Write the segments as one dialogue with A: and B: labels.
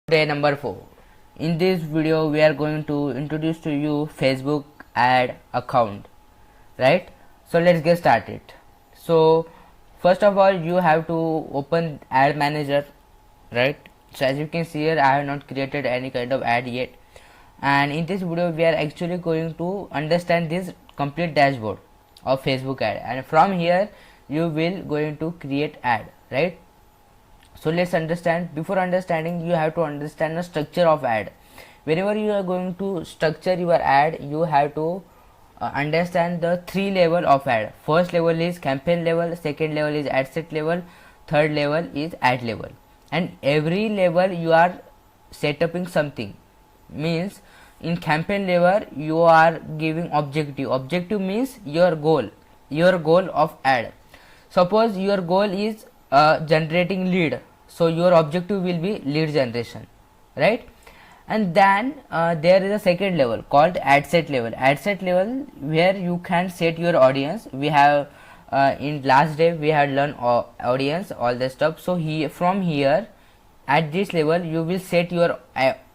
A: Day number 4. In this video we are going to introduce to you Facebook ad account, right? So let's get started. So first of all you have to open ad manager, right? So as you can see here, I have not created any kind of ad yet, and in this video we are actually going to understand this complete dashboard of Facebook ad, and from here you will going to create ad, right? So let's understand. Before understanding, you have to understand the structure of ad. Whenever you are going to structure your ad, you have to understand the three level of ad. First level is campaign level, second level is ad set level, third level is ad level, and every level you are setting something. Means in campaign level you are giving objective means your goal of ad. Suppose your goal is generating lead, so your objective will be lead generation, right? And then there is a second level called ad set level where you can set your audience. We have in last day we had learned audience, all the stuff. So from here at this level you will set your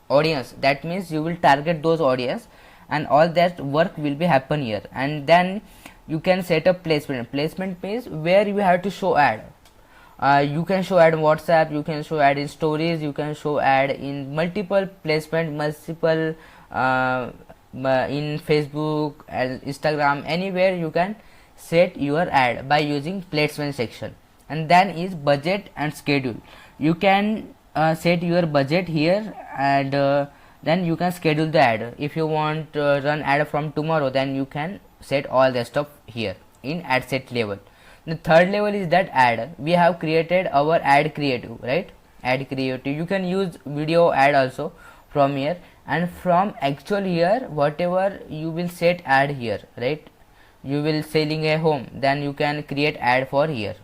A: audience. That means you will target those audience, and all that work will be happen here. And then you can set up placement means where you have to show ad. You can show ad in WhatsApp, you can show ad in stories, you can show ad in multiple placement, multiple in Facebook and Instagram, anywhere you can set your ad by using placement section. And then is budget and schedule. You can set your budget here, and then you can schedule the ad. If you want run ad from tomorrow, then you can set all the stuff here in ad set level. The third level is that ad. We have created our ad creative, right? Ad creative. You can use video ad also from here, and from actual here whatever you will set ad here, right? You will selling a home, then you can create ad for here,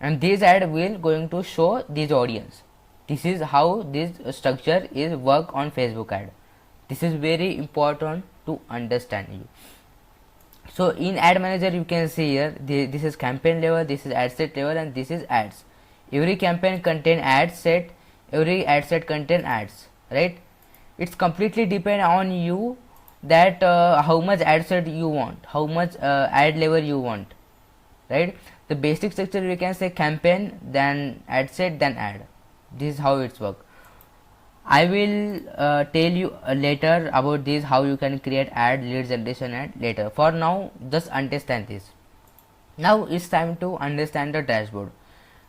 A: and this ad will going to show this audience. This is how this structure is work on Facebook ad. This is very important to understand you. So in ad manager you can see here this is campaign level, this is ad set level, and this is ads. Every campaign contain ad set, every ad set contain ads, right? It's completely depend on you that how much ad set you want, how much ad level you want, right? The basic structure we can say campaign, then ad set, then ad. This is how it's work. I will tell you later about this, how you can create ad, lead generation ad later. For now just understand this. Now it's time to understand the dashboard.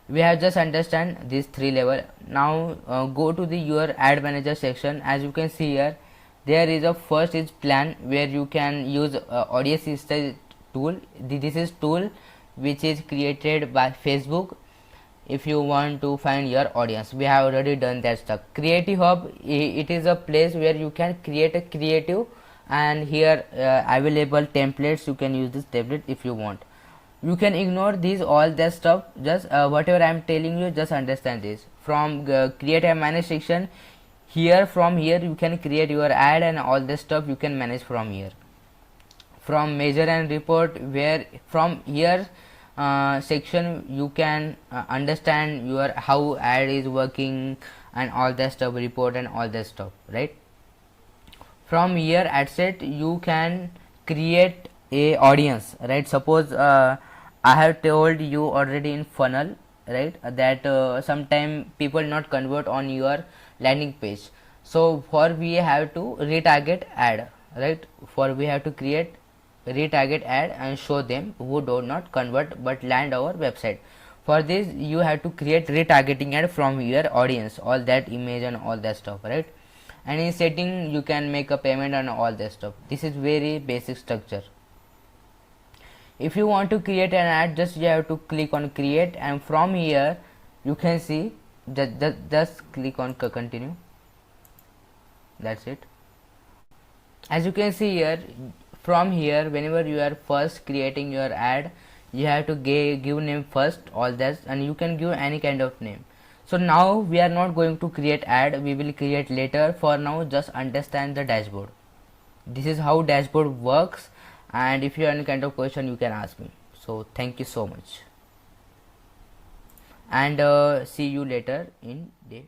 A: We have just understand these three level. Now go to the your ad manager section. As you can see here, there is a first is plan, where you can use audience system tool. This is tool which is created by Facebook. If you want to find your audience, we have already done that stuff. Creative hub, it is a place where you can create a creative, and here available templates. You can use this template if you want. You can ignore these all that stuff. Just whatever I am telling you, just understand this. From create and manage section, here from here you can create your ad, and all this stuff you can manage from here. From measure and report, where from here section you can understand your how ad is working and all that stuff, report and all that stuff, right? From here ad set you can create a audience, right? Suppose I have told you already in funnel, right, that sometime people not convert on your landing page. So for we have to retarget ad, right? For we have to create retarget ad and show them who do not convert but land our website. For this you have to create retargeting ad from your audience, all that image and all that stuff, right? And in setting you can make a payment and all that stuff. This is very basic structure. If you want to create an ad, just you have to click on create, and from here you can see just click on continue. That's it. As you can see here, from here whenever you are first creating your ad, you have to give name first, all that, and you can give any kind of name. So now we are not going to create ad, we will create later. For now just understand the dashboard. This is how dashboard works, and if you have any kind of question you can ask me. So thank you so much, and see you later in day